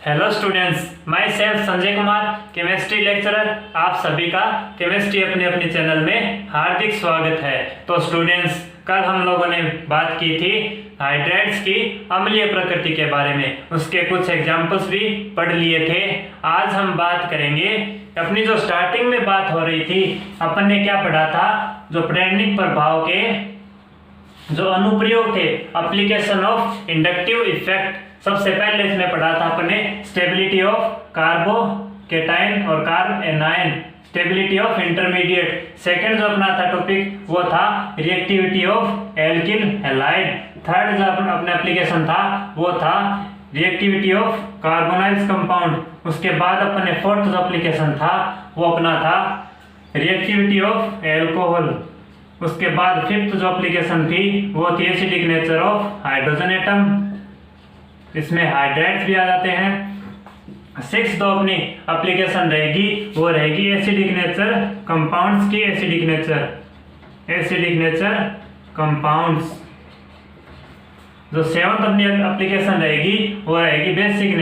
Hello students, my self Sanjay Kumar, chemistry lecturer. आप सभी का केमिस्ट्री अपने अपने चैनल में हार्दिक स्वागत है। तो स्टूडेंट्स, कल हम लोगों ने बात की थी हाइड्रेट्स की अम्लीय प्रकृति के बारे में, उसके कुछ एग्जाम्पल्स भी पढ़ लिए थे। आज हम बात करेंगे, अपनी जो स्टार्टिंग में बात हो रही थी, अपन ने क्या पढ़ा था, जो प्रेरणिक प्रभाव के जो अनुप्रयोग थे, एप्लीकेशन ऑफ इंडक्टिव इफेक्ट। सबसे पहले इसमें पढ़ा था अपने स्टेबिलिटी ऑफ कार्बोकेटाइन और carb anion, stability of intermediate. Second जो अपना था टॉपिक वो था reactivity of alkyl halide. Third जो अपना एप्लीकेशन था वो था रिएक्टिविटी ऑफ कार्बोनाइल्स कंपाउंड। उसके बाद अपने फोर्थ जो एप्लीकेशन था वो अपना था रिएक्टिविटी ऑफ एल्कोहल। उसके बाद फिफ्थ जो एप्लीकेशन थी वो थी acidic nature of hydrogen atom, इसमें हाइड्रेट्स भी आ जाते हैं। सिक्स जो अपनी एप्लीकेशन रहेगी वो रहेगी एसिडिक नेचर कंपाउंड्स की, एसिडिक नेचर कंपाउंड्स। जो सेवंथ अपनी एप्लीकेशन रहेगी वो रहेगी बेसिक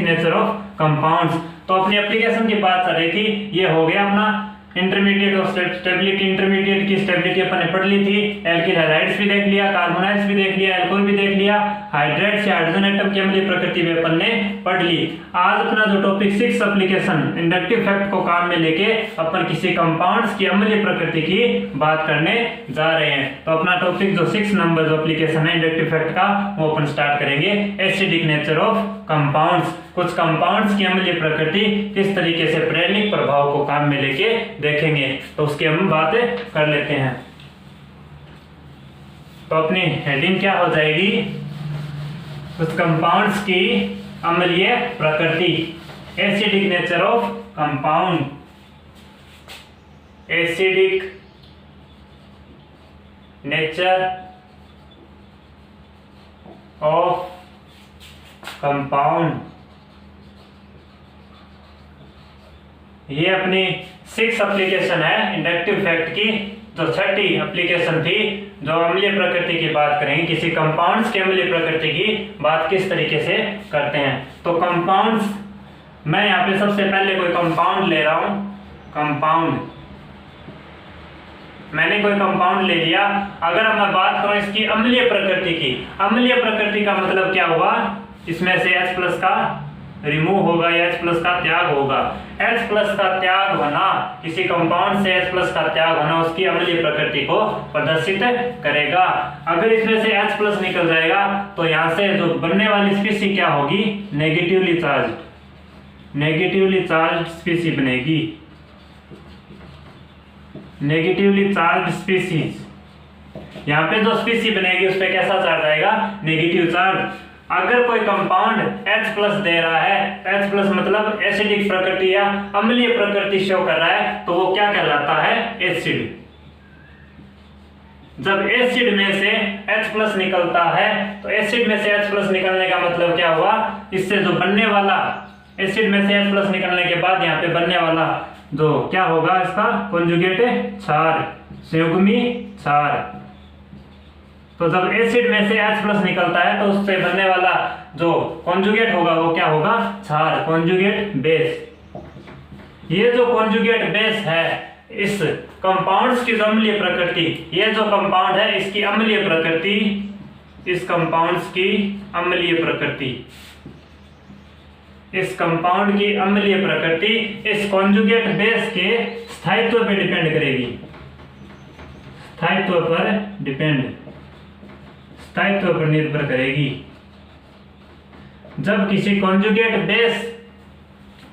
नेचर ऑफ कंपाउंड्स। तो अपनी एप्लीकेशन की बात कर रही थी, ये हो गया अपना इंटरमीडिएट और स्टेबिलिटी। इंटरमीडिएट की स्टेबिलिटी अपन ने पढ़ ली थी, एल्किल हैलाइड्स भी देख लिया, कार्बोनाइल्स भी देख लिया, एल्कोहल भी देख लिया, हाइड्रेट्स या हाइड्रोजन एटम की अम्लीय प्रकृति भी अपन ने पढ़ ली। आज अपना जो टॉपिक 6 एप्लीकेशन इंडक्टिव इफेक्ट को काम में लेके अपन किसी कंपाउंड्स की अम्लीय प्रकृति की बात करने जा रहे हैं। तो अपना टॉपिक जो 6 नंबर जो एप्लीकेशन है इंडक्टिव इफेक्ट का, वो अपन स्टार्ट करेंगे एसिडिक नेचर ऑफ कंपाउंड्स। कुछ कंपाउंड्स की अम्लीय प्रकृति किस तरीके से प्रेरणिक प्रभाव को काम में लेके देखेंगे, तो उसकी हम बात कर लेते हैं। तो अपनी हेडिंग क्या हो जाएगी, कुछ कंपाउंड्स की अम्लीय प्रकृति, acidic nature of compound, acidic nature of compound. ये अपनी 6 एप्लीकेशन है इंडक्टिव इफेक्ट की। जो छठी एप्लीकेशन थी, जो अम्लीय प्रकृति की बात करेंगे, किसी कंपाउंड्स की अम्लीय प्रकृति की बात किस तरीके से करते हैं। तो कंपाउंड्स, मैं यहाँ पे सबसे पहले कोई कंपाउंड ले रहा हूं। कंपाउंड, मैंने कोई कंपाउंड ले लिया। अगर मैं बात करूं इसकी अम्लीय प्रकृति की, अम्लीय प्रकृति का मतलब क्या हुआ, इसमें से H+ का रिमूव होगा या H+ का त्याग होगा। H+ का त्याग होना, किसी कंपाउंड से H+ का त्याग होना उसकी अम्लीय प्रकृति को प्रदर्शित करेगा। अगर इसमें से H+ निकल जाएगा तो यहाँ से जो बनने वाली स्पीसी क्या होगी, नेगेटिवली चार्ज स्पीसी बनेगी, नेगेटिवली चार्ज स्पीसीज। यहाँ पे जो स्पीसी बनेगी उस पे कैसा चार्ज आएगा, नेगेटिव चार्ज। अगर कोई कंपाउंड H+ दे रहा है, H+ मतलब एसिडिक प्रकृति या अम्लीय प्रकृति शो कर रहा है, तो वो क्या कहलाता है, एसिड। जब एसिड में से H+ निकलता है, तो एसिड में से H+ निकलने का मतलब क्या हुआ, इससे जो बनने वाला, एसिड में से H+ निकलने के बाद यहाँ पे बनने वाला जो क्या होगा, इसका कॉन्जुगेट क्षार, संयुग्मी क्षार। तो जब एसिड में से H+ निकलता है तो उससे बनने वाला जो कॉन्जुगेट होगा वो क्या होगा, क्षार, कॉन्जुगेट बेस। ये जो कॉन्जुगेट बेस है, इस कंपाउंड्स की अम्लीय प्रकृति, ये जो कंपाउंड है इसकी अम्लीय प्रकृति, इस कंपाउंड्स की अम्लीय प्रकृति, इस कंपाउंड की अम्लीय प्रकृति इस कॉन्जुगेट बेस के स्थायित्व पर डिपेंड करेगी, स्थायित्व पर निर्भर करेगी। जब किसी कॉन्जुगेट बेस,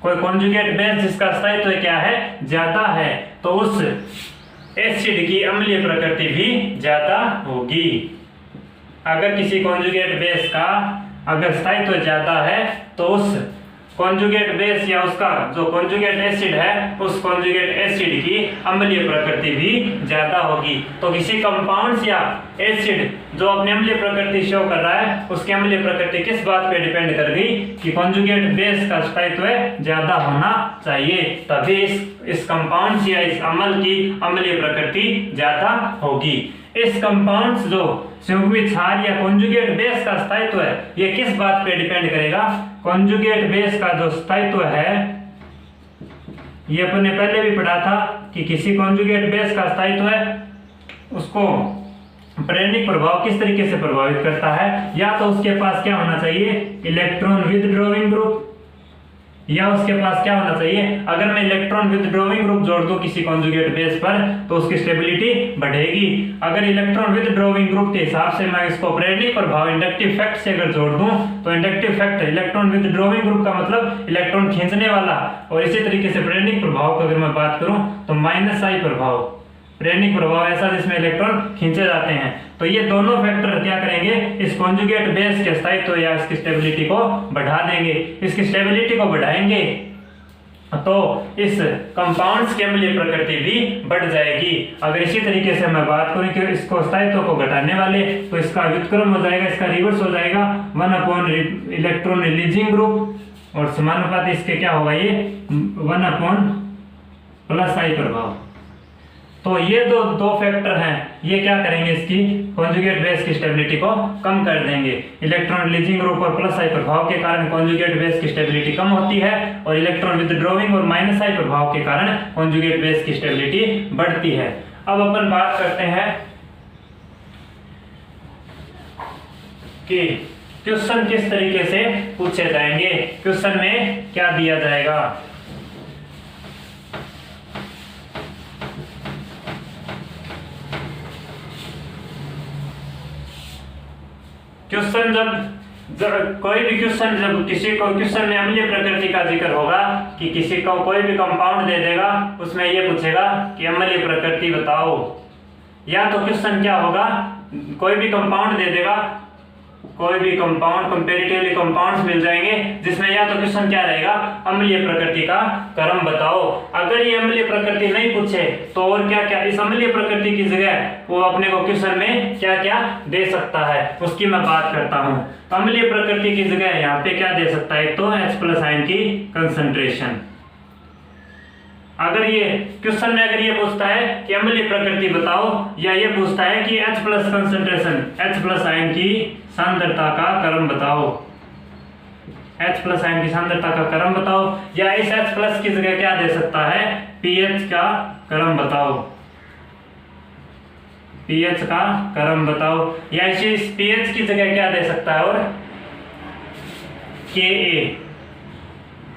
कोई कॉन्जुगेट बेस जिसका स्थायित्व क्या है, ज्यादा है, तो उस एसिड की अम्लीय प्रकृति भी ज्यादा होगी। अगर किसी कॉन्जुगेट बेस का अगर स्थायित्व ज्यादा है तो उस कॉन्जुगेट बेस या उसका जो कॉन्जुगेट एसिड है, उस कॉन्जुगेट एसिड की अम्लीय प्रकृति भी ज्यादा होगी। तो किसी कंपाउंड्स या एसिड जो अपनी अम्लीय प्रकृति शो कर रहा है, उसकी अम्लीय प्रकृति किस बात पे डिपेंड कर गई कि कॉन्जुगेट बेस का स्थायित्व ज्यादा होना चाहिए, तभी इस इस कंपाउंड्स या इस अम्ल की अम्लीय प्रकृति ज्यादा होगी। इस कंपाउंड्स जो संयुग्मी क्षार या कॉन्जुगेट बेस का स्थायित्व है, ये किस बात पे डिपेंड करेगा? कॉन्जुगेट बेस का जो स्थायित्व है, ये अपन ने पहले भी पढ़ा था कि किसी कॉन्जुगेट बेस का स्थायित्व है उसको प्रेरणिक प्रभाव किस तरीके से प्रभावित करता है। या तो उसके पास क्या होना चाहिए, इलेक्ट्रॉन विथड्रॉइंग ग्रुप, या उसके पास क्या होना चाहिए, अगर मैं इलेक्ट्रॉन विथड्रॉइंग ग्रुप जोड़ दूं किसी कॉन्जुगेट बेस पर तो उसकी स्टेबिलिटी बढ़ेगी। अगर इलेक्ट्रॉन विथड्रॉइंग ग्रुप के हिसाब से मैं इसको प्रेरणिक प्रभाव इंडक्टिव फैक्ट से अगर जोड़ दूं तो inductive fact electron withdrawing group का मतलब इलेक्ट्रॉन खींचने वाला, और इसी तरीके से प्रेरणिक प्रभाव की अगर मैं बात करूं तो -I प्रभाव, प्रेरणिक प्रभाव ऐसा जिसमें इलेक्ट्रॉन खींचे जाते हैं। तो ये दोनों फैक्टर क्या करेंगे, इस कॉन्जुगेट बेस के स्थायित्व या इसकी स्टेबिलिटी को बढ़ा देंगे। इसकी स्टेबिलिटी को बढ़ाएंगे तो इस कंपाउंड्स की अम्लीय प्रकृति भी बढ़ जाएगी। अगर इसी तरीके से मैं बात करूं कि इसको स्थायित्व को घटाने वाले, तो इसका व्युत्क्रम हो जाएगा, इसका रिवर्स हो जाएगा 1 इलेक्ट्रॉन रिलीजिंग ग्रुप, और समानुपाती इसके क्या होगा, ये 1 +I प्रभाव। तो ये दो फैक्टर हैं, ये क्या करेंगे, इसकी कॉन्जुगेट बेस की स्टेबिलिटी को कम कर देंगे। इलेक्ट्रॉन रिलीजिंग ग्रुप और +I प्रभाव के कारण कॉन्जुगेट बेस की स्टेबिलिटी कम होती है, और इलेक्ट्रॉन विथड्रॉइंग और -I प्रभाव के कारण कॉन्जुगेट बेस की स्टेबिलिटी बढ़ती है। अब अपन बात करते हैं कि क्वेश्चन किस तरीके से पूछे जाएंगे, क्वेश्चन में क्या दिया जाएगा। क्वेश्चन जब कोई भी क्वेश्चन, जब किसी को क्वेश्चन में अम्लीय प्रकृति का जिक्र होगा कि किसी को कोई भी कंपाउंड दे देगा, उसमें ये पूछेगा कि अम्लीय प्रकृति बताओ। या तो क्वेश्चन क्या होगा, कोई भी कंपाउंड दे देगा, कोई भी कंपाउंड, कंपैरेटिवली कंपाउंड्स मिल जाएंगे जिसमें या तो क्वेश्चन क्या रहेगा, अम्लीय प्रकृति का क्रम बताओ। अगर ये अम्लीय प्रकृति नहीं पूछे तो और क्या क्या इस अम्लीय प्रकृति की जगह वो अपने को क्वेश्चन में क्या क्या दे सकता है, उसकी मैं बात करता हूँ। अम्लीय प्रकृति की जगह यहाँ पे क्या दे सकता है, तो H+ आयन की कंसंट्रेशन। अगर ये क्वेश्चन में अगर ये पूछता है कि अम्लीय प्रकृति बताओ, या ये पूछता है कि H+ कंसंट्रेशन, H+ आयन की सांद्रता का क्रम बताओ, H+ आयन की सांद्रता का क्रम बताओ, या इस H+ की जगह क्या दे सकता है, pH का क्रम बताओ, pH का क्रम बताओ, या इस pH की जगह क्या दे सकता है, और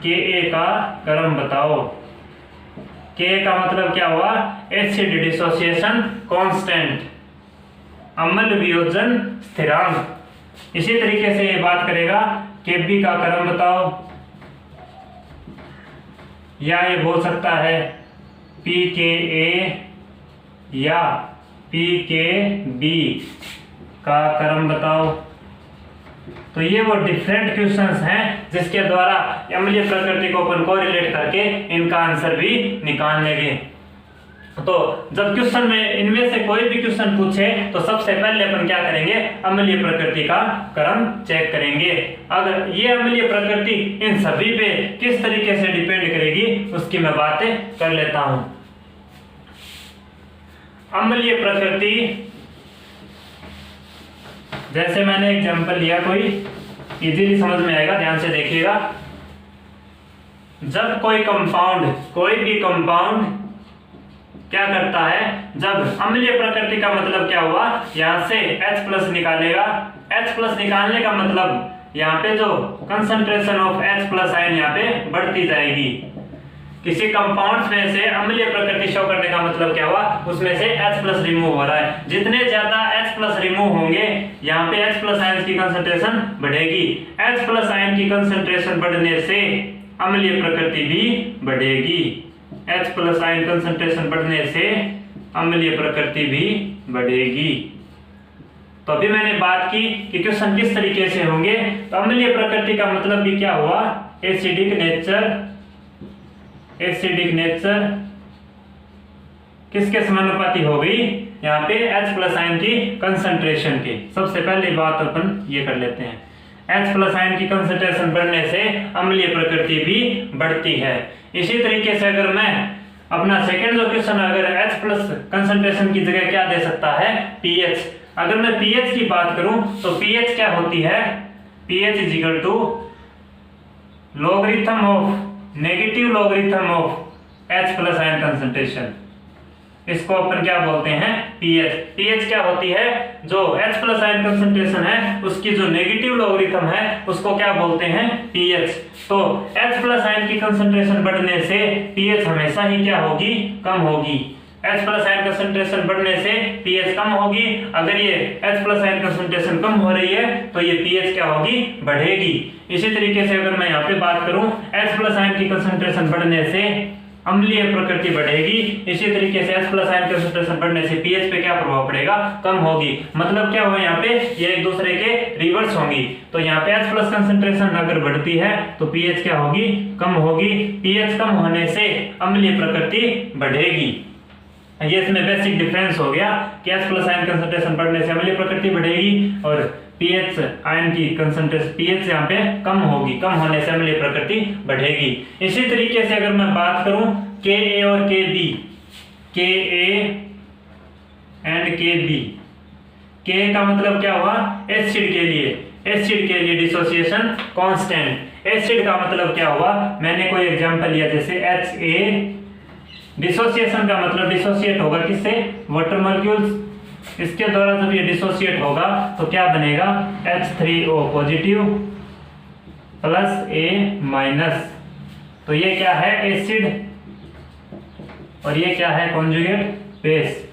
Ka का क्रम बताओ। K का मतलब क्या हुआ, एसिड डिसोसिएशन कांस्टेंट, अम्ल वियोजन स्थिरांक। इसी तरीके से ये बात करेगा Kb का क्रम बताओ, या ये बोल सकता है pKa या pKb का क्रम बताओ। तो ये वो डिफरेंट क्वेश्चंस हैं जिसके द्वारा अम्लीय प्रकृति को अपन कोरिलेट करके इनका आंसर भी निकाल लेंगे। तो जब क्वेश्चन में इनमें से कोई भी क्वेश्चन पूछे तो सबसे पहले अपन क्या करेंगे, अम्लीय प्रकृति का क्रम चेक करेंगे। अगर ये अम्लीय प्रकृति इन सभी पे किस तरीके से डिपेंड करेगी उसकी मैं बातें कर लेता हूं। अम्लीय प्रकृति, जैसे मैंने एग्जांपल लिया, कोई इजीली समझ में आएगा, ध्यान से देखिएगा। जब कोई भी कंपाउंड क्या करता है, जब अम्लीय प्रकृति का मतलब क्या हुआ, यहां से H+ निकालेगा। H+ निकालने का मतलब यहाँ पे जो कंसंट्रेशन ऑफ H+ आयन यहाँ पे बढ़ती जाएगी। किसी कंपाउंड्स में से अम्लीय प्रकृति शो करने का मतलब क्या हुआ, उसमें से H+ रिमूव हो रहा है। जितने ज्यादा H+ रिमूव होंगे यहाँ पे H+ आयन की कंसंट्रेशन बढ़ेगी। H+ आयन की कंसंट्रेशन बढ़ने से अम्लीय प्रकृति भी बढ़ेगी। H+ आयन कंसंट्रेशन बढ़ने से अम्लीय प्रकृति भी बढ़ेगी। तो अभी मैंने बात की कि क्वेश्चन किस तरीके से होंगे। तो अम्लीय प्रकृति का मतलब भी क्या हुआ, एसिडिक नेचर किसके समानुपाती हो गई, यहाँ पे H+ आयन की कंसंट्रेशन की। सबसे पहले बात अपन ये कर लेते हैं, H+ आयन की कंसंट्रेशन बढ़ने से अम्लीय प्रकृति भी बढ़ती है। इसी तरीके से अगर मैं अपना सेकंड जो क्वेश्चन अगर H प्लस कंसंट्रेशन की जगह क्या दे सकता है, pH। अगर मैं pH की बात करूं तो pH क्या होती है, pH is equal to logarithm of negative logarithm of H plus ion concentration. इसको अपन क्या बोलते हैं, pH। pH क्या होती है, जो H प्लस आयन कंसंट्रेशन है उसकी जो नेगेटिव लॉगरिथम है उसको क्या बोलते हैं, pH। तो H प्लस आयन की कंसंट्रेशन बढ़ने से pH हमेशा ही क्या होगी, कम होगी। H प्लस आयन कंसंट्रेशन बढ़ने से pH कम होगी। अगर ये H प्लस आयन कंसंट्रेशन कम हो रही है तो ये pH क्या होगी, बढ़ेगी। इसी तरीके से अगर मैं यहाँ पे बात करूं, H प्लस आयन की कंसंट्रेशन बढ़ने से अम्लीय प्रकृति बढ़ेगी। इसी तरीके से H प्लस आयन कंसंट्रेशन बढ़ने से pH पे क्या प्रभाव पड़ेगा, कम होगी। मतलब क्या हुआ यहाँ पे, ये एक दूसरे के रिवर्स होंगी। तो यहाँ पे H प्लस कंसंट्रेशन अगर बढ़ती है तो pH क्या होगी, कम होगी। pH कम होने से अम्लीय प्रकृति बढ़ेगी। ये इसमें बेसिक डिफरेंस हो गया कि H प्लस आयन कंसंट्रेशन बढ़ने से अम्लीय प्रकृति बढ़ेगी और pH आयन की कंसंट्रेशन pH यहाँ पे कम होगी, कम होने से अम्लीय प्रकृति बढ़ेगी। इसी तरीके से अगर मैं बात करूं Ka और Kb, Ka and Kb, K का मतलब क्या हुआ, एसिड के लिए, एसिड के लिए डिसोसिएशन कांस्टेंट। एसिड का मतलब क्या हुआ, मैंने कोई एग्जांपल लिया जैसे Ha, डिसोसिएशन का मतलब डिसोसिएट होगा किससे, वाटर मॉलिक्यूल्स। इसके द्वारा जब ये डिसोसिएट होगा तो क्या बनेगा, H3O positive plus A minus. तो ये क्या है, एसिड, और ये क्या है, कॉन्जुगेट बेस।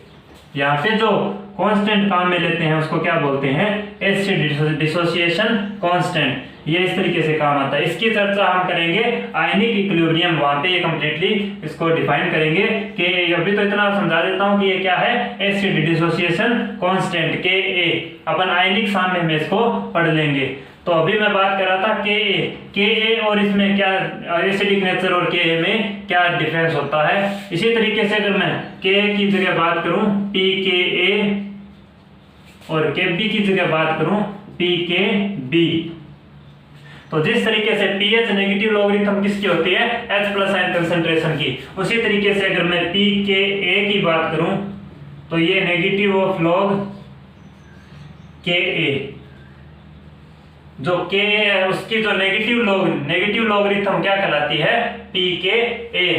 यहाँ पे जो कांस्टेंट काम में लेते हैं उसको क्या बोलते हैं, एसिड डिसोसिएशन कांस्टेंट। ये इस तरीके से काम आता है। इसकी चर्चा हम करेंगे आयनिक इक्विलिब्रियम, वहां पे ये कंप्लीटली इसको डिफाइन करेंगे। कि अभी तो इतना समझा देता हूं कि ये क्या है, एसिड डिसोसिएशन कांस्टेंट Ka। अपन आयनिक सामने में इसको पढ़ लेंगे। तो अभी मैं बात कर रहा था Ka और इसमें क्या एसिडिक नेचर और Ka में क्या डिफरेंस होता है। इसी तरीके से अगर मैं Ka की जगह बात करूं pKa और Kb की जगह बात करूं pKb, तो जिस तरीके से pH नेगेटिव लॉगरिथम किसकी होती है, H प्लस आयन कंसंट्रेशन की, उसी तरीके से अगर मैं pKa की बात करूं तो ये नेगेटिव ऑफ लॉग Ka, जो Ka है उसकी जो नेगेटिव लॉगरिथम क्या कहलाती है, pKa।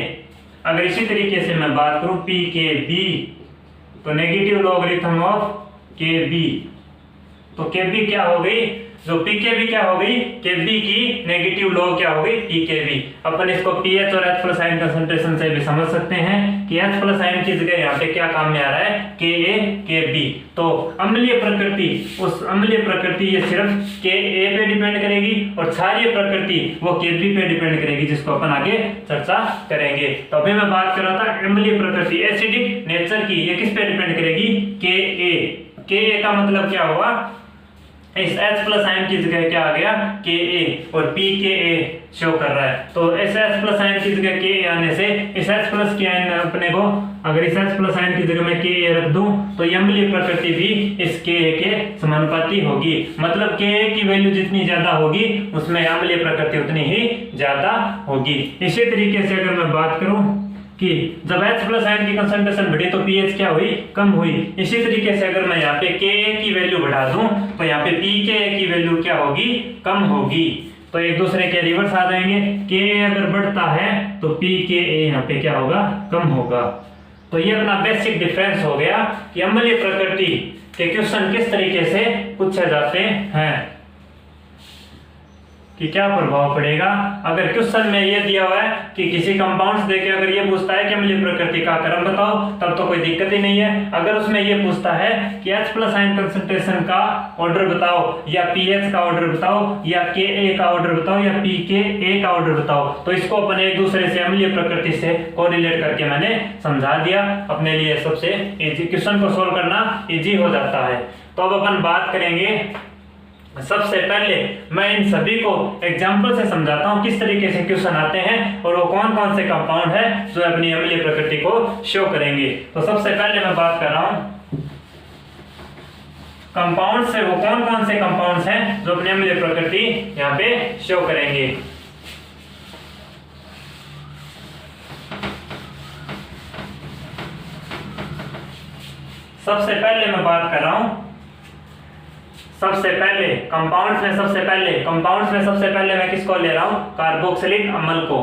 अगर इसी तरीके से मैं बात करूं pKb तो नेगेटिव लॉगरिथम ऑफ Kb, तो Kb क्या हो गई, जो pKb क्या हो गई, Kb की नेगेटिव लॉग क्या हो गई, pKb। अपन इसको pH और H प्लस आयन कंसंट्रेशन से भी समझ सकते हैं कि H प्लस आयन की जगह यहाँ पे क्या काम में आ रहा है, Ka Kb। तो अम्लीय प्रकृति, उस अम्लीय प्रकृति ये सिर्फ Ka पे डिपेंड करेगी और क्षारीय प्रकृति वो Kb पे डिपेंड करेगी, जिसको अपन आगे चर्चा करेंगे। तो अभी मैं बात कर रहा था अम्लीय प्रकृति एसिडिक नेचर की, ये किस पे डिपेंड करेगी, Ka का मतलब क्या हुआ, इस H प्लस आयन की जगह क्या आ गया, Ka, और pKa शो कर रहा है। तो इस H प्लस आयन की जगह Ka आने से इस H प्लस के आयन अपने को, अगर इस H प्लस आयन की जगह मैं Ka रख दूं तो ये अम्लीय प्रकृति भी इस Ka के समानुपाती होगी। मतलब Ka की वैल्यू जितनी ज्यादा होगी उसमें अम्लीय प्रकृति उतनी ही ज्यादा होगी। इसी तरीके से अगर मैं बात करूं कि जब H प्लस आयन की कंसंट्रेशन बढ़ी तो pH क्या हुई, कम हुई। इसी तरीके से अगर मैं यहाँ पे Ka की वैल्यू बढ़ा दूं तो यहाँ पे pKa की वैल्यू क्या होगी, कम होगी। तो एक दूसरे के रिवर्स आ जाएंगे। Ka अगर बढ़ता है तो pKa यहाँ पे क्या होगा, कम होगा। तो ये अपना बेसिक डिफरेंस हो गया कि अम्लीय प्रकृति के क्वेश्चन किस तरीके से पूछे जाते हैं, कि क्या प्रभाव पड़ेगा। अगर क्वेश्चन में ये दिया हुआ है कि किसी कंपाउंड्स देके अगर ये पूछता है कि अम्लीय प्रकृति का क्रम बताओ, तब तो कोई दिक्कत ही नहीं है। अगर उसमें ये पूछता है कि H प्लस आयन कंसंट्रेशन का ऑर्डर बताओ, या pH का ऑर्डर बताओ, या Ka का ऑर्डर बताओ, या pKa का ऑर्डर बताओ, तो इसको अपन एक दूसरे से अम्लीय प्रकृति से कोरिलेट करके मैंने समझा दिया। अपने लिए सबसे इजी, क्वेश्चन को सोल्व करना इजी हो जाता है। तो अब अपन बात करेंगे, सबसे पहले मैं इन सभी को एग्जाम्पल से समझाता हूं किस तरीके से क्वेश्चन आते हैं और वो कौन कौन से कंपाउंड है जो अपनी अम्लीय प्रकृति को शो करेंगे। तो सबसे पहले मैं बात कर रहा हूं कंपाउंड से, वो कौन कौन से कंपाउंड्स हैं जो अपनी अम्लीय प्रकृति यहाँ पे शो करेंगे। सबसे पहले मैं बात कर रहा हूं, सबसे पहले कंपाउंड्स में सबसे पहले मैं किसको ले रहा हूं, कार्बोक्सिलिक अम्ल को,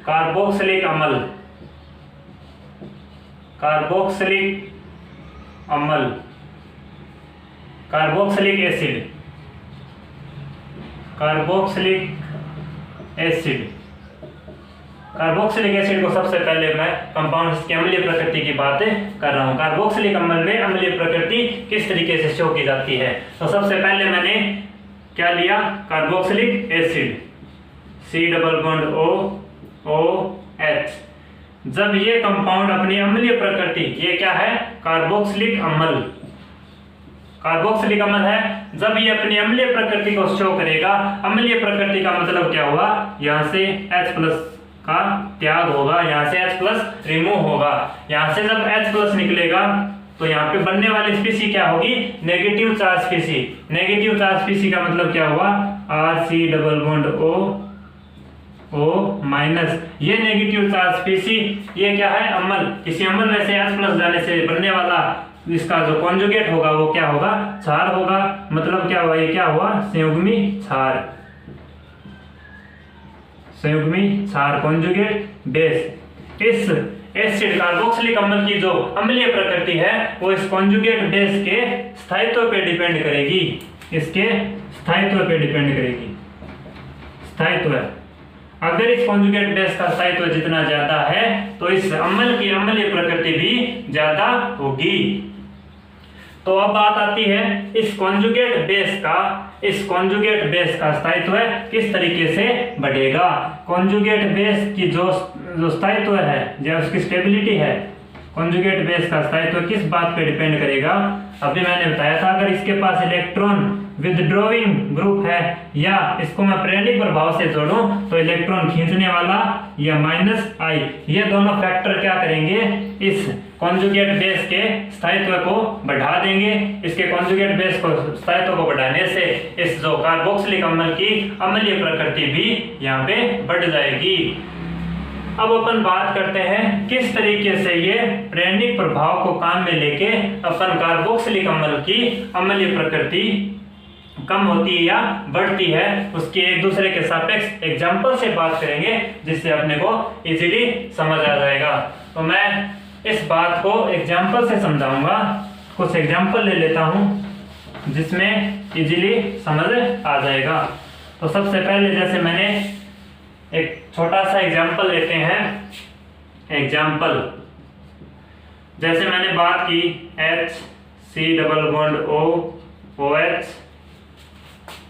कार्बोक्सिलिक अम्ल, कार्बोक्सिलिक एसिड को सबसे पहले मैं कंपाउंड्स की अम्लीय प्रकृति की बात कर रहा हूं। कार्बोक्सिलिक अम्ल में अम्लीय प्रकृति किस तरीके से शो की जाती है। तो सबसे पहले मैंने क्या लिया, कार्बोक्सिलिक एसिड, COOH। जब ये कंपाउंड अपनी अम्लीय प्रकृति, ये क्या है, कार्बोक्सिलिक अम्ल है, जब ये अपनी अम्लीय प्रकृति को शो करेगा, अम्लीय प्रकृति का मतलब क्या हुआ, यहाँ से H+ का त्याग होगा, यहाँ से H+ रिमूव होगा, यहाँ से जब H+ निकलेगा तो यहाँ पे बनने वाली स्पीसी क्या होगी, नेगेटिव चार्ज स्पीसी। नेगेटिव चार्ज स्पीसी का मतलब क्या हुआ, RC+O-, ये नेगेटिव चार्ज स्पीसी, ये क्या है, अम्ल। किसी अम्ल में से H+ जाने से बनने वाला इसका जो कॉन्जुगेट होगा वो क्या होगा, क्षार होगा। मतलब क्या हुआ, ये क्या हुआ, संयुग्मी क्षार कॉन्जुगेट बेस। इस एसिड कार्बोक्सिलिक अम्ल की जो अम्लीय प्रकृति है वो इस कॉन्जुगेट बेस के स्थायित्व पे डिपेंड करेगी, इसके स्थायित्व पे डिपेंड करेगी। स्थायित्व, अगर इस कॉन्जुगेट बेस का स्थायित्व जितना ज्यादा है तो इस अम्ल की अम्लीय प्रकृति भी ज्यादा होगी। तो अब बात आती है इस कॉन्जुगेट बेस का स्थायित्व किस तरीके से बढ़ेगा। कॉन्जुगेट बेस की जो स्थायित्व है, जो उसकी स्टेबिलिटी है, कॉन्जुगेट बेस का स्थायित्व किस बात पे डिपेंड करेगा। अभी मैंने बताया था, अगर इसके पास इलेक्ट्रॉन विथड्रॉइंग ग्रुप है या इसको मैं प्रेरणिक प्रभाव से जोड़ूं तो इलेक्ट्रॉन खींचने वाला या -I, ये दोनों फैक्टर क्या करेंगे, इस कॉन्जुगेट बेस के स्थायित्व को बढ़ा देंगे। इसके कॉन्जुगेट बेस को स्थायित्व को बढ़ाने से इस जो कार्बोक्सिलिक अम्ल की अम्लीय प्रकृति भी यहाँ पे बढ़ जाएगी। अब अपन बात करते हैं किस तरीके से ये प्रेरणिक प्रभाव को काम में लेके अपन कार्बोक्सिलिक अम्ल की अम्लीय प्रकृति कम होती है या बढ़ती है, उसके एक दूसरे के सापेक्ष एग्जाम्पल से बात करेंगे जिससे अपने को इजीली समझ आ जाएगा। तो मैं इस बात को एग्जाम्पल से समझाऊंगा, कुछ एग्जाम्पल ले लेता हूं जिसमें इजीली समझ आ जाएगा। तो सबसे पहले जैसे मैंने एक छोटा सा एग्जाम्पल लेते हैं। एग्जाम्पल जैसे मैंने बात की HC+O-OH,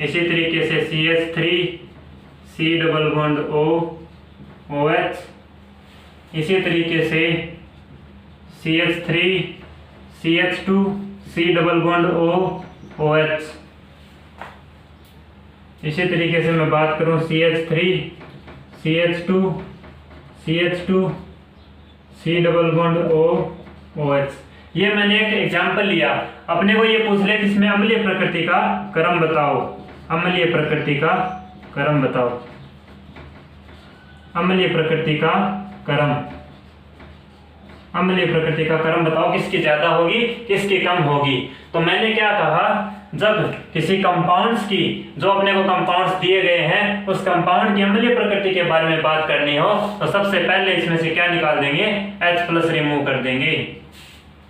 इसी तरीके से CH3C+O-OH, इसी तरीके से CH2C+O-OH, इसी तरीके से मैं बात करूं CH3CH2C+O-OH। ये मैंने एक एग्जाम्पल लिया। अपने को ये पूछ ले किसमें अम्लीय प्रकृति का क्रम बताओ, अम्लीय प्रकृति का क्रम बताओ, अम्लीय प्रकृति का क्रम बताओ, किसकी ज्यादा होगी किसकी कम होगी। तो मैंने क्या कहा, जब किसी कंपाउंड्स की, जो अपने को कंपाउंड्स दिए गए हैं उस कंपाउंड की अम्लीय प्रकृति के बारे में बात करनी हो तो सबसे पहले इसमें से क्या निकाल देंगे, H+ रिमूव कर देंगे,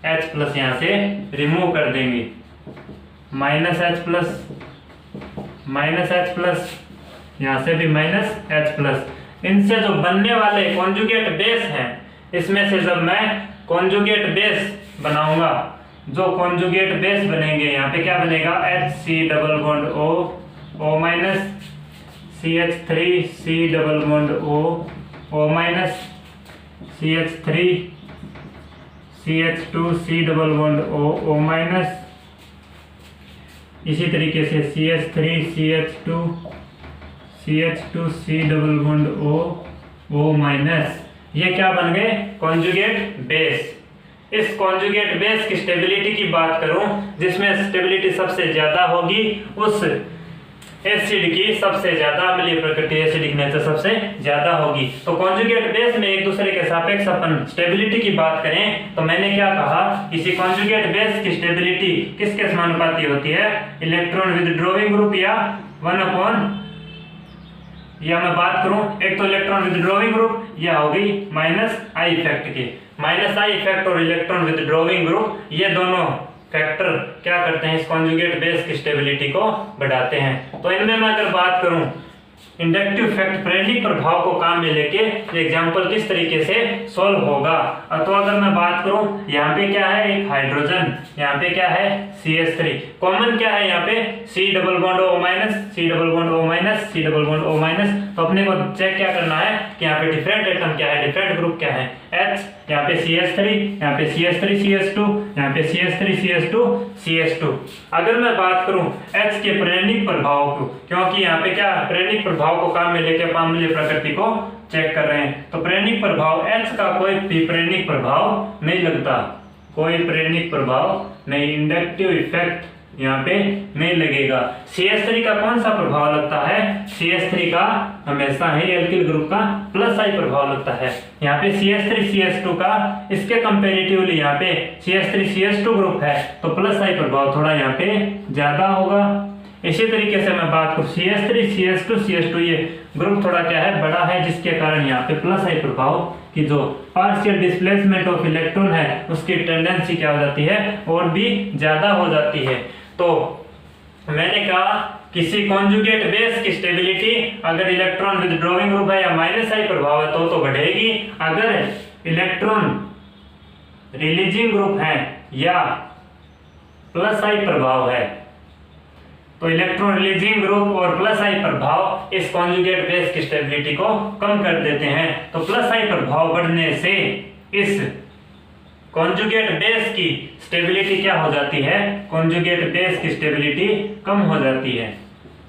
H+ यहाँ से रिमूव कर देंगे, -H+, यहाँ से भी -H+। इनसे जो बनने वाले कॉन्जुगेट बेस हैं, इसमें से जब मैं कॉन्जुगेट बेस बनाऊंगा, जो कॉन्जुगेट बेस बनेंगे यहाँ पे क्या बनेगा, HC+O-O-, CH3C+O-O-, CH3CH2C+O-O-, इसी तरीके से CH3CH2C+O-O-। ये क्या बन गए, कॉन्जुगेट बेस। इस कॉन्जुगेट बेस की स्टेबिलिटी की बात करूं, जिसमें स्टेबिलिटी सबसे ज्यादा होगी, उस एसिड की सबसे ज्यादा अम्लीय प्रकृति, एसिडिक नेचर सबसे ज्यादा होगी। तो कॉन्जुगेट बेस में एक दूसरे के सापेक्ष अपन स्टेबिलिटी की बात करें तो मैंने क्या कहा, किसी कॉन्जुगेट बेस की स्टेबिलिटी किसके समानुपाती होती है, इलेक्ट्रॉन विथड्रॉइंग ग्रुप या 1/, या मैं बात करूं एक तो इलेक्ट्रॉन विथड्रॉइंग ग्रुप या हो गई माइनस आई इफेक्ट की। माइनस आई इफेक्ट और इलेक्ट्रॉन विथड्रॉइंग ग्रुप ये दोनों फैक्टर क्या करते हैं, इस कॉन्जुगेट बेस की स्टेबिलिटी को बढ़ाते हैं। तो इनमें मैं अगर बात करूं इंडक्टिव इफेक्ट, प्रेरक प्रभाव को काम में लेके एग्जांपल किस तरीके से सॉल्व होगा। तो अगर मैं बात करूं यहाँ पे क्या है, एक हाइड्रोजन, यहाँ पे क्या है CH3, कॉमन क्या है यहाँ पे C double bond O minus, C double bond O minus, C double bond O minus. तो अपने को चेक क्या करना है कि यहाँ पे डिफरेंट एटम क्या है, डिफरेंट ग्रुप क्या है, H, यहाँ पे CH3, यहाँ पे CH3 CH2, यहाँ पे CH3 CH2 CH2। अगर मैं बात करूं H के प्रेरणिक प्रभाव को, क्योंकि यहाँ पे क्या प्रेरणिक प्रभाव को काम में लेकर अम्लीय प्रकृति को चेक कर रहे हैं, तो प्रेरणिक प्रभाव H का कोई भी प्रेरणिक प्रभाव नहीं लगता, कोई प्रेरणिक प्रभाव नहीं, इंडक्टिव इफेक्ट यहाँ पे नहीं लगेगा। CH3 का कौन सा प्रभाव लगता है, CH3 का हमेशा ही एल्किल ग्रुप का प्लस आई प्रभाव लगता है। यहाँ पे CH3 CH2 का इसके कंपेरेटिवली यहाँ पे CH3 CH2 ग्रुप है तो प्लस आई प्रभाव थोड़ा यहाँ पे ज्यादा होगा। इसी तरीके से मैं बात करूं CH3 CH2 CH2 ये ग्रुप थोड़ा क्या है बड़ा है, जिसके कारण यहाँ पे प्लस आई प्रभाव की जो पार्शियल डिस्प्लेसमेंट ऑफ इलेक्ट्रॉन है उसकी टेंडेंसी क्या हो जाती है और भी ज्यादा हो जाती है। तो मैंने कहा किसी कॉन्जुगेट बेस की स्टेबिलिटी अगर इलेक्ट्रॉन विथड्रॉइंग ग्रुप है या माइनस आई प्रभाव है तो बढ़ेगी, अगर इलेक्ट्रॉन रिलीजिंग ग्रुप है या प्लस आई प्रभाव है तो इलेक्ट्रॉन रिलीजिंग ग्रुप और प्लस आई प्रभाव इस कॉन्जुगेट बेस की स्टेबिलिटी को कम कर देते हैं। तो प्लस आई प्रभाव बढ़ने से इस कॉन्जुगेट बेस की स्टेबिलिटी क्या हो जाती है, कॉन्जुगेट बेस की स्टेबिलिटी कम हो जाती है।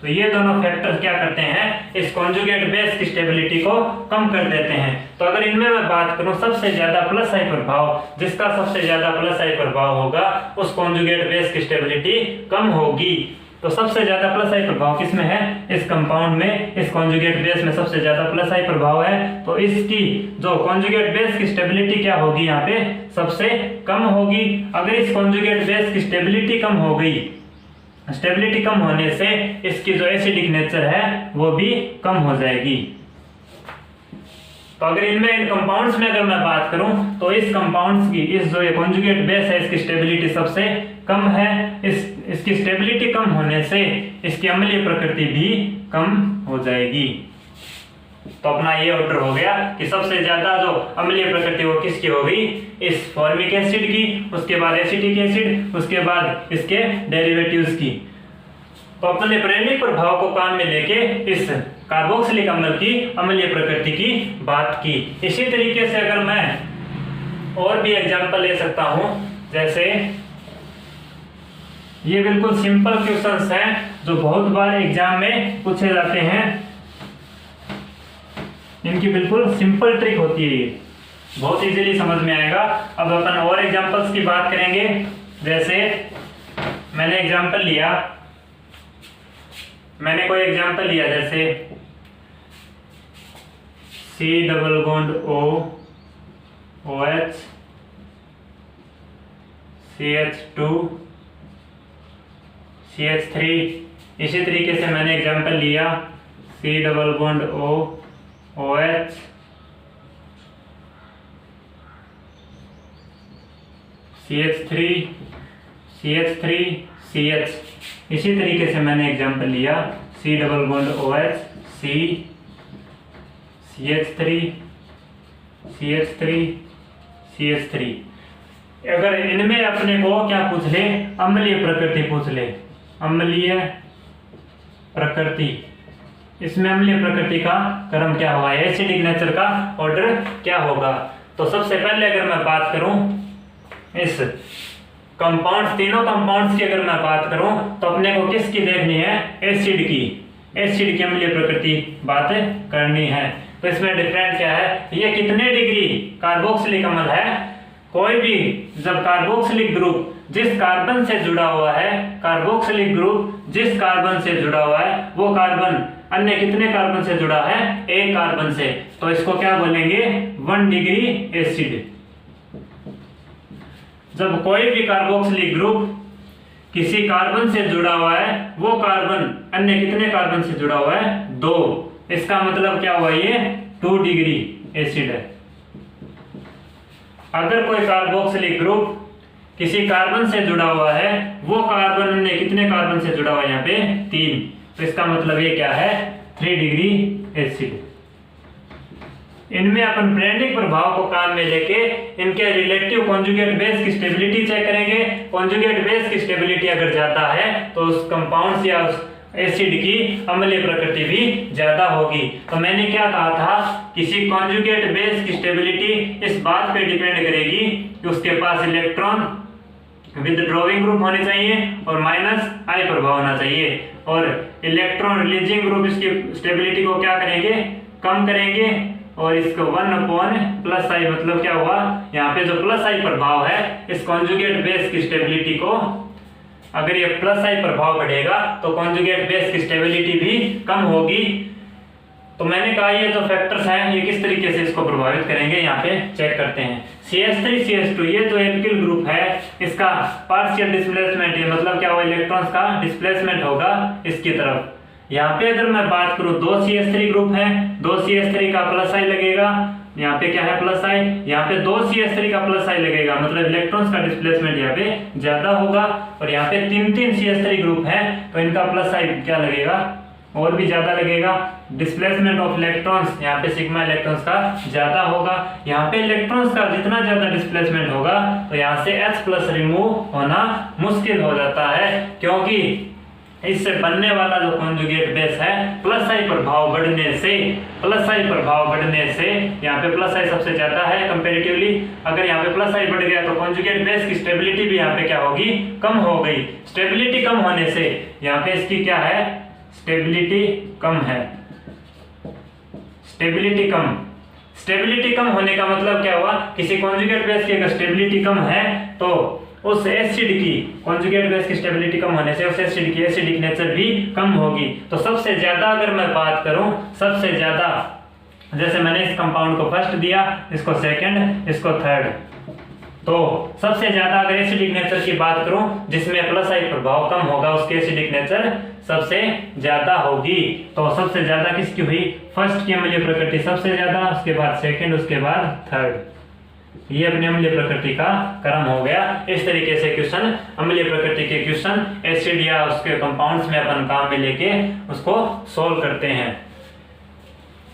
तो ये दोनों फैक्टर क्या करते हैं, इस कॉन्जुगेट बेस की स्टेबिलिटी को कम कर देते हैं। तो अगर इनमें मैं बात करूं सबसे ज्यादा प्लस आई प्रभाव, जिसका सबसे ज्यादा प्लस आई प्रभाव होगा उस कॉन्जुगेट बेस की स्टेबिलिटी कम होगी। तो सबसे ज्यादा प्लस आई प्रभाव किसमें है, इस कंपाउंड में, इस कॉन्जुगेट बेस में सबसे ज्यादा प्लस आई प्रभाव है। तो इसकी जो कॉन्जुगेट बेस की स्टेबिलिटी क्या होगी, यहाँ पे सबसे कम होगी। अगर इस कॉन्जुगेट बेस की स्टेबिलिटी कम हो गई, स्टेबिलिटी कम होने से इसकी जो एसिडिक नेचर है वो भी कम हो जाएगी। तो अगर इनमें इन कंपाउंड्स में अगर मैं बात करूं तो इस कंपाउंड्स की, इस जो ये कॉन्जुगेट बेस है इसकी स्टेबिलिटी सबसे कम है। इसकी स्टेबिलिटी कम होने से इसकी अम्लीय प्रकृति भी कम हो जाएगी। तो अपना ये ऑर्डर हो गया कि सबसे ज्यादा जो अम्लीय प्रकृति वो किसकी हो गई, इस फॉर्मिक एसिड की, उसके बाद एसिटिक एसिड, उसके बाद इसके डेरिवेटिव्स की। तो अपने प्रेरणिक प्रभाव को काम में लेके इस कार्बोक्सिलिक अम्ल की अम्लीय प्रकृति की बात की। इसी तरीके से अगर मैं और भी एग्जांपल ले सकता हूं, जैसे ये बिल्कुल सिंपल क्वेश्चंस हैं जो बहुत बार एग्जाम में पूछे जाते हैं, इनकी बिल्कुल सिंपल ट्रिक होती है, ये बहुत इजीली समझ में आएगा। अब अपन और एग्जांपल्स की बात करेंगे। जैसे मैंने एग्जांपल लिया, मैंने कोई एग्जांपल लिया जैसे C double bond O OH CH2 CH3। इसी तरीके से मैंने एग्जांपल लिया C double bond O OH CH3 CH3 CH। इसी तरीके से मैंने एग्जांपल लिया C double bond OH C CH3 CH3 CH3। अगर इनमें अपने को क्या पूछ ले, अम्लीय प्रकृति पूछ ले, अम्लीय प्रकृति, इसमें अम्लीय प्रकृति का क्रम क्या होगा, एसिडिक नेचर का ऑर्डर क्या होगा। तो सबसे पहले अगर मैं बात करूं इस कंपाउंड्स, तीनों कंपाउंड्स की अगर मैं बात करूं तो अपने को किसकी देखनी है, एसिड की, एसिड की अम्लीय प्रकृति बात करनी है। तो इसमें डिफरेंट क्या है, ये कितने डिग्री कार्बोक्सिलिक अम्ल है, कोई भी जब कार्बोक्सिलिक ग्रुप जिस कार्बन से जुड़ा हुआ है, कार्बोक्सिलिक ग्रुप जिस कार्बन से जुड़ा हुआ है वो कार्बन अन्य कितने कार्बन से जुड़ा है, एक कार्बन से, तो इसको क्या बोलेंगे, 1 डिग्री एसिड। जब कोई भी कार्बोक्सिलिक ग्रुप किसी कार्बन से जुड़ा हुआ है वो कार्बन अन्य कितने कार्बन से जुड़ा हुआ है, 2, इसका मतलब क्या हुआ, ये 2 डिग्री एसिड है। अगर कोई कार्बोक्सिलिक ग्रुप किसी कार्बन से जुड़ा हुआ है वो कार्बन अन्य कितने कार्बन से जुड़ा हुआ है, यहाँ पे 3, तो इसका मतलब ये क्या है, 3 डिग्री एसिड। इनमें अपन फ्रेंडिक प्रभाव को काम में लेके इनके रिलेटिव कॉन्जुगेट बेस की स्टेबिलिटी चेक करेंगे। कॉन्जुगेट बेस की स्टेबिलिटी अगर ज्यादा है तो उस कंपाउंड या उस एसिड की अम्लीय प्रकृति भी ज्यादा होगी। तो मैंने क्या कहा था, किसी कॉन्जुगेट बेस की स्टेबिलिटी इस बात पे डिपेंड करेगी कि उसके पास इलेक्ट्रॉन विथड्रॉइंग ग्रुप होने चाहिए और -I प्रभाव होना चाहिए, और इलेक्ट्रॉन रिलीजिंग ग्रुप इसकी स्टेबिलिटी को क्या करेंगे, कम करेंगे, और इसको 1/+I मतलब क्या हुआ, यहाँ पे जो +I प्रभाव है इस कॉन्जुगेट बेस की स्टेबिलिटी को, अगर ये +I प्रभाव बढ़ेगा तो कॉन्जुगेट बेस की स्टेबिलिटी भी कम होगी। तो मैंने कहा ये जो फैक्टर्स हैं ये किस तरीके से इसको प्रभावित करेंगे, यहाँ पे चेक करते हैं। CH3CH2 ये जो एल्किल ग्रुप है इसका पार्शियल डिस्प्लेसमेंट, ये मतलब क्या होगा, इलेक्ट्रॉन्स का डिस्प्लेसमेंट होगा इसकी तरफ। यहाँ पे अगर मैं बात करूँ 2 CH3 ग्रुप है, 2 CH3 का +I लगेगा, यहाँ पे क्या है +I, यहाँ पे 2 CH3 का +I लगेगा, मतलब इलेक्ट्रॉन्स का डिस्प्लेसमेंट यहाँ पे ज्यादा होगा, और यहाँ पे 3 CH3 ग्रुप है तो इनका +I क्या लगेगा, और भी ज्यादा लगेगा। डिस्प्लेसमेंट ऑफ इलेक्ट्रॉन्स यहाँ पे सिग्मा इलेक्ट्रॉन्स का ज्यादा होगा, यहाँ पे इलेक्ट्रॉन्स का जितना ज्यादा डिस्प्लेसमेंट होगा तो यहाँ से H+ रिमूव होना मुश्किल हो जाता है, क्योंकि इससे बनने वाला जो कॉन्जुगेट बेस है +I प्रभाव बढ़ने से, यहाँ पे +I सबसे ज्यादा है कंपैरेटिवली, अगर यहाँ पे +I बढ़ गया तो कॉन्जुगेट बेस की स्टेबिलिटी भी यहाँ पे क्या होगी, कम हो गई। स्टेबिलिटी कम होने से यहाँ पे इसकी क्या है, स्टेबिलिटी कम है, स्टेबिलिटी कम होने का मतलब क्या हुआ, किसी कॉन्जुगेट बेस की अगर स्टेबिलिटी कम है तो उस एसिड की, कॉन्जुगेट बेस की स्टेबिलिटी कम होने से उस एसिड की एसिडिक नेचर भी कम होगी। तो सबसे ज्यादा अगर मैं बात करूं, सबसे ज्यादा जैसे मैंने इस कंपाउंड को फर्स्ट दिया, इसको सेकंड, इसको थर्ड, तो सबसे ज्यादा अगर एसिडिक नेचर की बात करूं जिसमें +I प्रभाव कम होगा उसकी एसिडिक नेचर सबसे ज्यादा होगी। तो सबसे ज्यादा किसकी हुई, फर्स्ट की अम्लीय प्रकृति सबसे ज्यादा, उसके बाद सेकंड, उसके बाद थर्ड, ये अपनी अम्लीय प्रकृति का क्रम हो गया। इस तरीके से क्वेश्चन, अम्लीय प्रकृति के क्वेश्चन एसिड या उसके कंपाउंड्स में अपन काम में लेके उसको सोल्व करते हैं।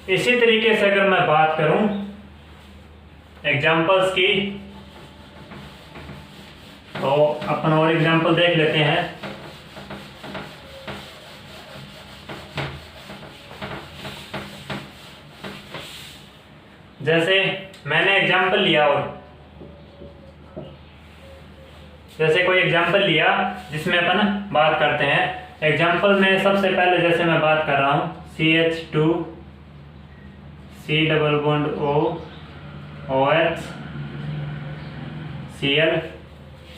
इसी तरीके से अगर मैं बात करूं एग्जांपल्स की, तो अपन और एग्जांपल देख लेते हैं। जैसे मैंने एग्जांपल लिया, और जैसे कोई एग्जांपल लिया जिसमें अपन बात करते हैं। एग्जांपल में सबसे पहले जैसे मैं बात कर रहा हूं CH2 C+O OH Cl,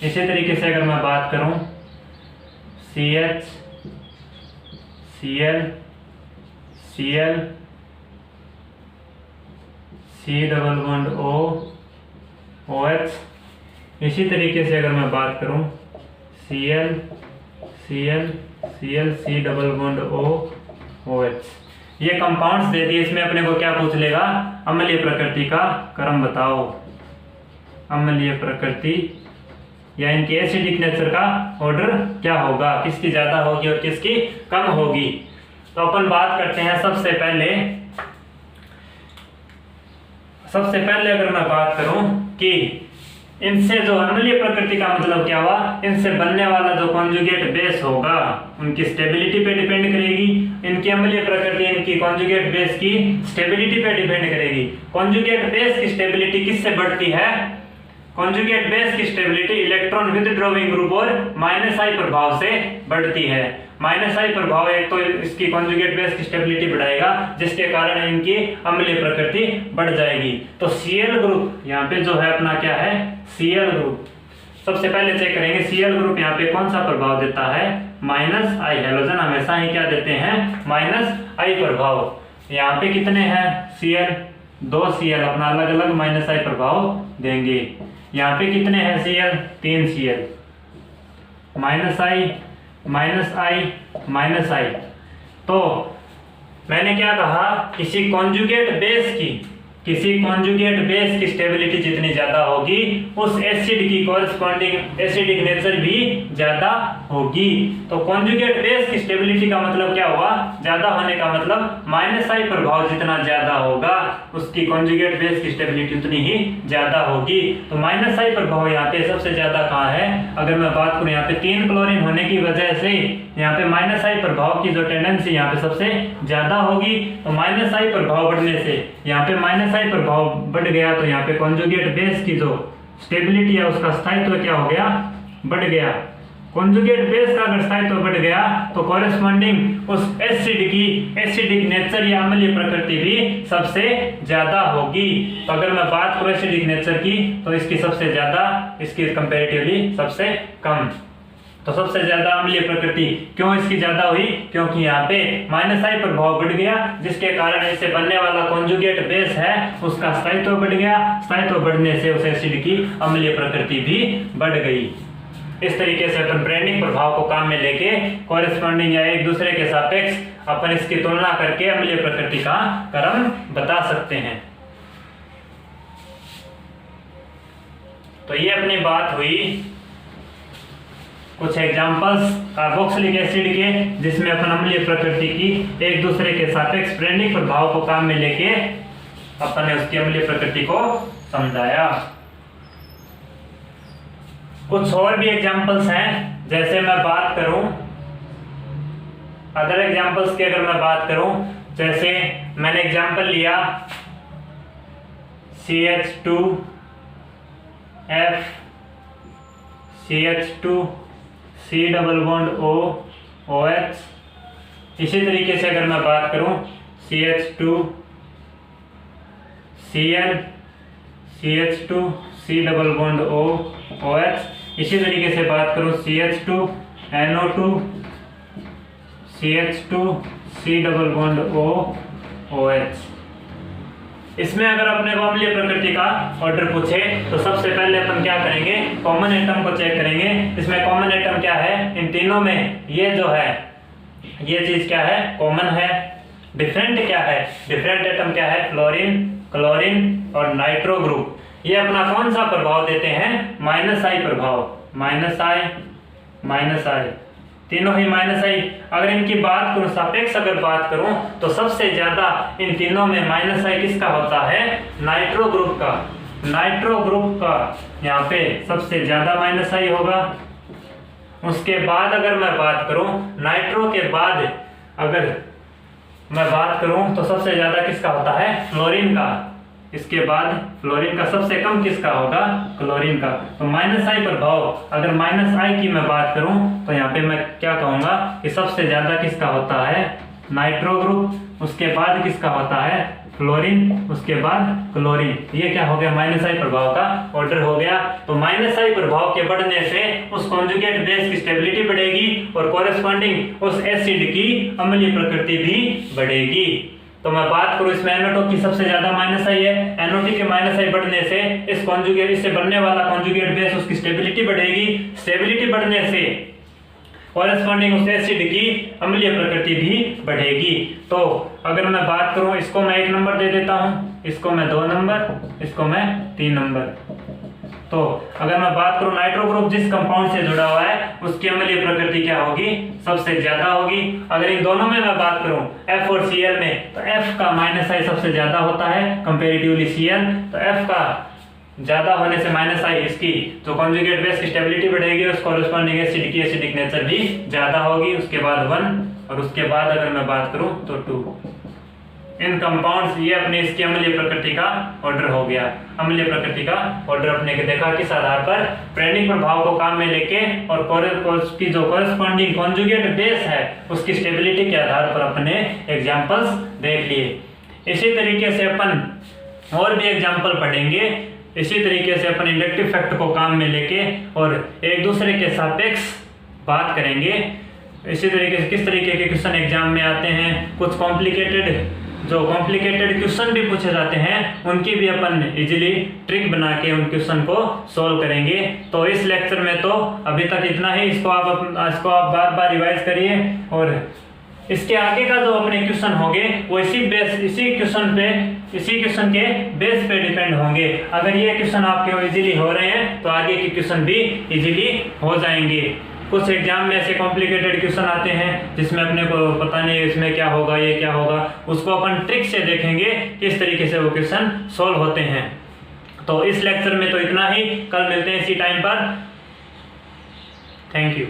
इसी तरीके से अगर मैं बात करूं CH Cl Cl C+O OH, इसी तरीके से अगर मैं बात करूं Cl Cl Cl C+O OH, ये कंपाउंड्स दे दिए। इसमें अपने को क्या पूछ लेगा, अम्लीय प्रकृति का क्रम बताओ, अम्लीय प्रकृति या इनके एसिडिक नेचर का ऑर्डर क्या होगा, किसकी ज्यादा होगी और किसकी कम होगी। तो अपन बात करते हैं सबसे पहले अगर मैं बात करूं कि इनसे जो अम्लीय प्रकृति का मतलब क्या हुआ, इनसे बनने वाला जो कॉन्जुगेट बेस होगा उनकी स्टेबिलिटी पे डिपेंड करेगी। इनकी अम्लीय प्रकृति इनकी कॉन्जुगेट बेस की स्टेबिलिटी पे डिपेंड करेगी। कॉन्जुगेट बेस की स्टेबिलिटी किससे बढ़ती है, कॉन्जुगेट बेस की स्टेबिलिटी इलेक्ट्रॉन विथड्रॉइंग ग्रुप और -I प्रभाव से बढ़ती है। -I प्रभाव एक तो इसकी कॉन्जुगेट बेस की स्टेबिलिटी बढ़ाएगा, जिसके कारण इनकी अम्लीय प्रकृति बढ़ जाएगी। तो Cl ग्रुप यहाँ पे जो है अपना क्या है, Cl ग्रुप सबसे पहले चेक करेंगे। Cl ग्रुप यहाँ पे कौन सा प्रभाव देता है, -I। हेलोजन हमेशा ही क्या देते हैं, -I प्रभाव। यहाँ पे कितने हैं Cl, 2 Cl अपना अलग अलग -I प्रभाव देंगे। यहाँ पे कितने हैं Cl, 3 Cl, -I। तो मैंने क्या कहा, किसी कॉन्जुगेट बेस की स्टेबिलिटी जितनी ज्यादा होगी, उस एसिड की कॉरेस्पॉन्डिंग एसिडिक नेचर भी ज्यादा होगी। तो कॉन्जुगेट बेस की स्टेबिलिटी का मतलब क्या हुआ, ज्यादा होने का मतलब -I प्रभाव जितना ज्यादा होगा, उसकी कॉन्जुगेट बेस की स्टेबिलिटी उतनी ही ज्यादा होगी। तो -I प्रभाव यहाँ पे सबसे ज्यादा कहाँ है, अगर मैं बात करूँ यहाँ पे 3 क्लोरीन होने की वजह से यहाँ पे -I प्रभाव की जो टेंडेंसी यहाँ पे सबसे ज्यादा होगी। तो -I प्रभाव बढ़ने से यहाँ पे -I प्रभाव बढ़ गया, तो यहाँ पे कॉन्जुगेट बेस की जो स्टेबिलिटी है उसका स्थायित्व क्या हो गया, बढ़ गया। कॉन्जुगेट बेस का अगर स्थायित्व बढ़ गया तो कॉरेस्पॉन्डिंग उस एसिड की एसिडिक नेचर या अम्लीय प्रकृति भी सबसे ज्यादा होगी। तो अगर मैं बात करूं एसिडिक नेचर की, तो इसकी सबसे ज्यादा, इसकी कंपैरेटिवली सबसे कम। तो सबसे ज्यादा अम्लीय प्रकृति क्यों इसकी ज्यादा हुई, क्योंकि यहाँ पे -I प्रभाव बढ़ गया, जिसके कारण इससे बनने वाला कॉन्जुगेट बेस है उसका स्थायित्व बढ़ गया। स्थायित्व बढ़ने से उस एसिड की अम्लीय प्रकृति भी बढ़ गई। इस तरीके से अपन ब्रेनिंग प्रभाव को काम में लेके कॉरेस्पॉन्डिंग या एक दूसरे के सापेक्ष अपन इसकी तुलना करके अम्लीय प्रकृति का क्रम बता सकते हैं। तो ये अपनी बात हुई कुछ एग्जांपल्स कार्बोक्सिलिक एसिड के, जिसमें अपन अम्लीय प्रकृति की एक दूसरे के सापेक्ष ब्रेनिंग प्रभाव को काम में लेके अपन ने उसकी अम्लीय प्रकृति को समझाया। कुछ और भी एग्जांपल्स हैं, जैसे मैं बात करूं अदर एग्जांपल्स की, अगर मैं बात करूं, जैसे मैंने एग्जांपल लिया CH2F CH2 C double bond O OH। इसी तरीके से अगर मैं बात करूं CH2 Cl CH2 C double bond O OH। इसी तरीके से बात करूं CH2 NO2 CH2 C double bond O OH। इसमें अगर अपने को अम्लीय प्रकृति का ऑर्डर पूछे तो सबसे पहले अपन क्या करेंगे, कॉमन एटम को चेक करेंगे। इसमें कॉमन एटम क्या है, इन तीनों में ये जो है ये चीज क्या है, कॉमन है। डिफरेंट क्या है, डिफरेंट एटम क्या है, फ्लोरीन, क्लोरीन और नाइट्रो ग्रुप। ये अपना कौन सा प्रभाव देते हैं, -I प्रभाव, -I तीनों ही -I। अगर इनकी बात करूं, सापेक्ष अगर बात करूं, तो सबसे ज्यादा इन तीनों में -I किसका होता है, नाइट्रो ग्रुप का। नाइट्रो ग्रुप का यहाँ पे सबसे ज्यादा -I होगा। उसके बाद अगर मैं बात करूं, नाइट्रो के बाद अगर मैं बात करूं तो सबसे ज्यादा किसका होता है, फ्लोरीन का। इसके बाद फ्लोरीन का सबसे कम किसका होगा, क्लोरीन का। तो -I प्रभाव, अगर -I की मैं बात करूं तो यहाँ पे मैं क्या कहूंगा कि सबसे ज्यादा किसका होता है, नाइट्रो ग्रुप। उसके बाद किसका होता है, फ्लोरीन, उसके बाद क्लोरीन। ये क्या हो गया, -I प्रभाव का ऑर्डर हो गया। तो -I प्रभाव के बढ़ने से उस कॉन्जुगेट बेस की स्टेबिलिटी बढ़ेगी और कॉरेस्पॉन्डिंग उस एसिड की अम्लीय प्रकृति भी बढ़ेगी। तो मैं बात करूं इसमें NO2 की सबसे ज्यादा -I है। NO2 के -I बढ़ने से इस कॉन्जुगेट, इससे बनने वाला कॉन्जुगेट बेस उसकी स्टेबिलिटी बढ़ेगी। स्टेबिलिटी बढ़ने से कॉरेस्पॉन्डिंग उस एसिड की अम्लीय प्रकृति भी बढ़ेगी। तो अगर मैं बात करूं, इसको मैं 1 नंबर दे देता हूं, इसको मैं 2 नंबर, इसको मैं 3 नंबर। तो अगर मैं बात करूं, नाइट्रो ग्रुप जिस कंपाउंड से जुड़ा हुआ है उसकी अम्लीय प्रकृति क्या होगी, सबसे ज्यादा होगी। अगर इन दोनों में मैं बात करूं F और Cl में, तो F का -I सबसे ज्यादा होता है कंपैरेटिवली Cl। तो F का ज्यादा होने से -I इसकी जो कॉन्जुगेट बेस की स्टेबिलिटी बढ़ेगी, उस कॉरेस्पॉन्डिंग एसिड की एसिडिक नेचर भी ज्यादा होगी। उसके बाद 1 और उसके बाद अगर मैं बात करूं तो 2। इन कंपाउंड्स, ये अपने इसकी अम्लीय प्रकृति का ऑर्डर हो गया। अम्लीय प्रकृति का ऑर्डर अपने के देखा किस आधार पर, प्रेरणिक प्रभाव को काम में लेके और उसकी जो कॉरेस्पॉन्डिंग कॉन्जुगेट बेस है उसकी स्टेबिलिटी के आधार पर अपने एग्जांपल्स देख लिए। इसी तरीके से अपन और भी एग्जांपल पढ़ेंगे। इसी तरीके से अपन इंडक्टिव फैक्ट को काम में लेके और एक दूसरे के सापेक्ष बात करेंगे। इसी तरीके से किस तरीके के क्वेश्चन एग्जाम में आते हैं, कुछ कॉम्प्लिकेटेड क्वेश्चन भी पूछे जाते हैं, उनकी भी अपन इजीली ट्रिक बना के उन क्वेश्चन को सॉल्व करेंगे। तो इस लेक्चर में तो अभी तक इतना ही। इसको आप बार बार रिवाइज करिए और इसके आगे का जो अपने क्वेश्चन होंगे वो इसी क्वेश्चन के बेस पे डिपेंड होंगे। अगर ये क्वेश्चन आपके इजीली हो रहे हैं तो आगे के क्वेश्चन भी इजीली हो जाएंगे। कुछ एग्जाम में ऐसे कॉम्प्लिकेटेड क्वेश्चन आते हैं जिसमें अपने को पता नहीं इसमें क्या होगा, ये क्या होगा, उसको अपन ट्रिक से देखेंगे किस तरीके से वो क्वेश्चन सॉल्व होते हैं। तो इस लेक्चर में तो इतना ही, कल मिलते हैं इसी टाइम पर। Thank you.